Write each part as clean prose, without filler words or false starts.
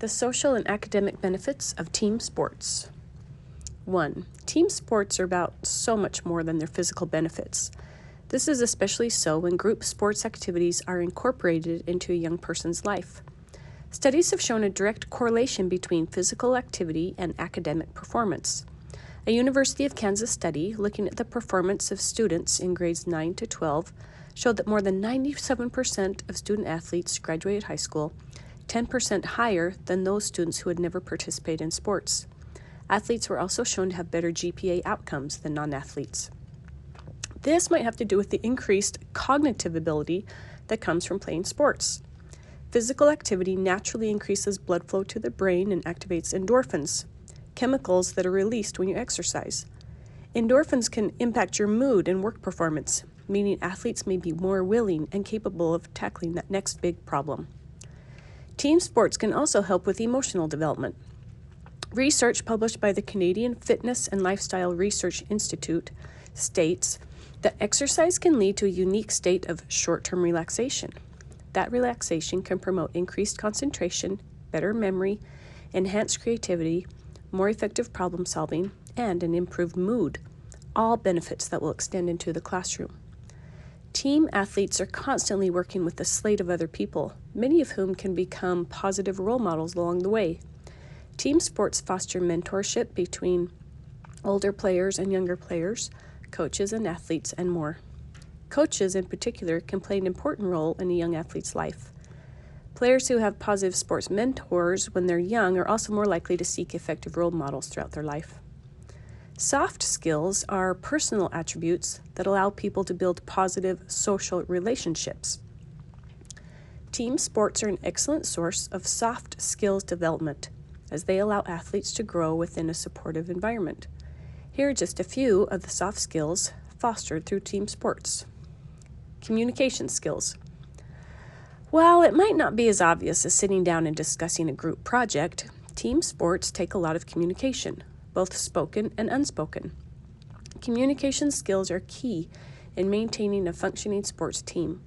The social and academic benefits of team sports. 1. Team sports are about so much more than their physical benefits. This is especially so when group sports activities are incorporated into a young person's life. Studies have shown a direct correlation between physical activity and academic performance. A University of Kansas study looking at the performance of students in grades 9 to 12 showed that more than 97% of student athletes graduated high school, 10% higher than those students who had never participated in sports. Athletes were also shown to have better GPA outcomes than non-athletes. This might have to do with the increased cognitive ability that comes from playing sports. Physical activity naturally increases blood flow to the brain and activates endorphins, chemicals that are released when you exercise. Endorphins can impact your mood and work performance, meaning athletes may be more willing and capable of tackling that next big problem. Team sports can also help with emotional development. Research published by the Canadian Fitness and Lifestyle Research Institute states that exercise can lead to a unique state of short-term relaxation. That relaxation can promote increased concentration, better memory, enhanced creativity, more effective problem solving, and an improved mood, all benefits that will extend into the classroom. Team athletes are constantly working with a slate of other people, many of whom can become positive role models along the way. Team sports foster mentorship between older players and younger players, coaches and athletes, and more. Coaches, in particular, can play an important role in a young athlete's life. Players who have positive sports mentors when they're young are also more likely to seek effective role models throughout their life. Soft skills are personal attributes that allow people to build positive social relationships. Team sports are an excellent source of soft skills development, as they allow athletes to grow within a supportive environment. Here are just a few of the soft skills fostered through team sports. Communication skills. While it might not be as obvious as sitting down and discussing a group project, team sports take a lot of communication, both spoken and unspoken. Communication skills are key in maintaining a functioning sports team,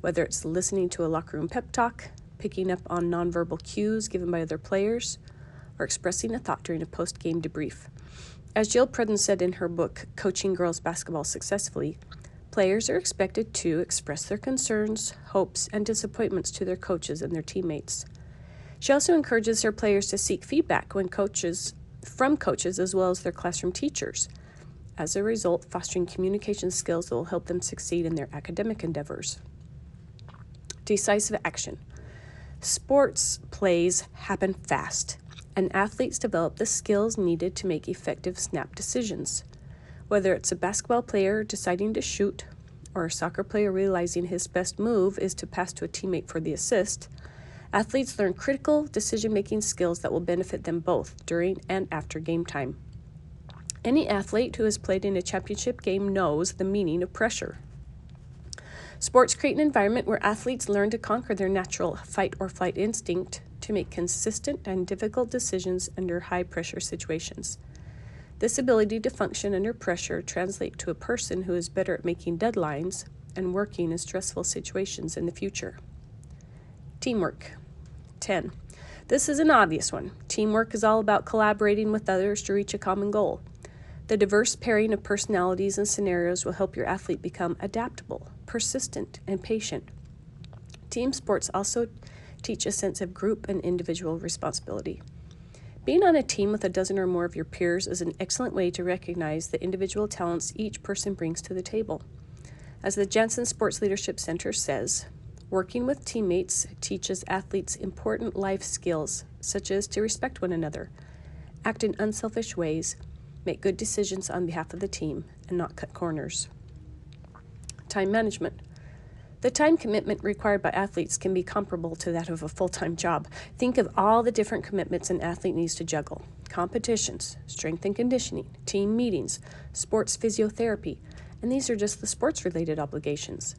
whether it's listening to a locker room pep talk, picking up on nonverbal cues given by other players, or expressing a thought during a post-game debrief. As Jill Pruden said in her book, Coaching Girls Basketball Successfully, players are expected to express their concerns, hopes, and disappointments to their coaches and their teammates. She also encourages her players to seek feedback from coaches as well as their classroom teachers. As a result, fostering communication skills that will help them succeed in their academic endeavors. Decisive action. Sports plays happen fast, and athletes develop the skills needed to make effective snap decisions. Whether it's a basketball player deciding to shoot, or a soccer player realizing his best move is to pass to a teammate for the assist, athletes learn critical decision-making skills that will benefit them both during and after game time. Any athlete who has played in a championship game knows the meaning of pressure. Sports create an environment where athletes learn to conquer their natural fight-or-flight instinct to make consistent and difficult decisions under high-pressure situations. This ability to function under pressure translates to a person who is better at making deadlines and working in stressful situations in the future. Teamwork. 10. This is an obvious one. Teamwork is all about collaborating with others to reach a common goal. The diverse pairing of personalities and scenarios will help your athlete become adaptable, persistent, and patient. Team sports also teach a sense of group and individual responsibility. Being on a team with a dozen or more of your peers is an excellent way to recognize the individual talents each person brings to the table. As the Janssen Sports Leadership Center says, working with teammates teaches athletes important life skills, such as to respect one another, act in unselfish ways, make good decisions on behalf of the team, and not cut corners. Time management. The time commitment required by athletes can be comparable to that of a full-time job. Think of all the different commitments an athlete needs to juggle. Competitions, strength and conditioning, team meetings, sports physiotherapy, and these are just the sports-related obligations.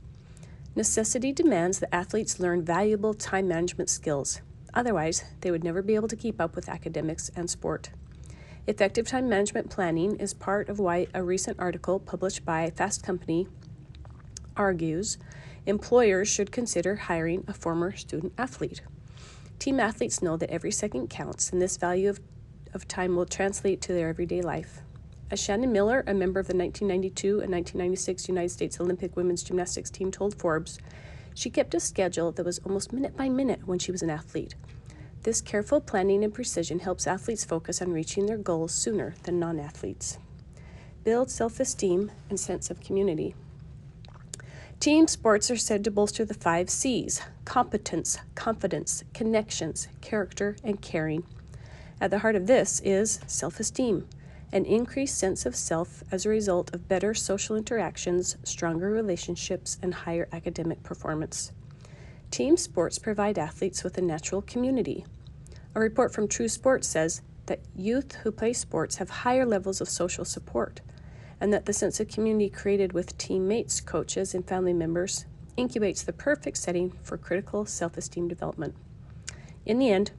Necessity demands that athletes learn valuable time management skills. Otherwise, they would never be able to keep up with academics and sport. Effective time management planning is part of why a recent article published by Fast Company argues employers should consider hiring a former student athlete. Team athletes know that every second counts, and this value of time will translate to their everyday life. As Shannon Miller, a member of the 1992 and 1996 United States Olympic women's gymnastics team, told Forbes, she kept a schedule that was almost minute by minute when she was an athlete. This careful planning and precision helps athletes focus on reaching their goals sooner than non-athletes. Build self-esteem and sense of community. Team sports are said to bolster the 5 C's: competence, confidence, connections, character, and caring. At the heart of this is self-esteem, an increased sense of self as a result of better social interactions, stronger relationships, and higher academic performance. Team sports provide athletes with a natural community. A report from True Sports says that youth who play sports have higher levels of social support, and that the sense of community created with teammates, coaches, and family members incubates the perfect setting for critical self-esteem development. In the end,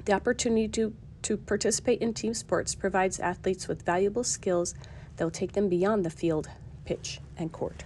the opportunity to participate in team sports provides athletes with valuable skills that will take them beyond the field, pitch, and court.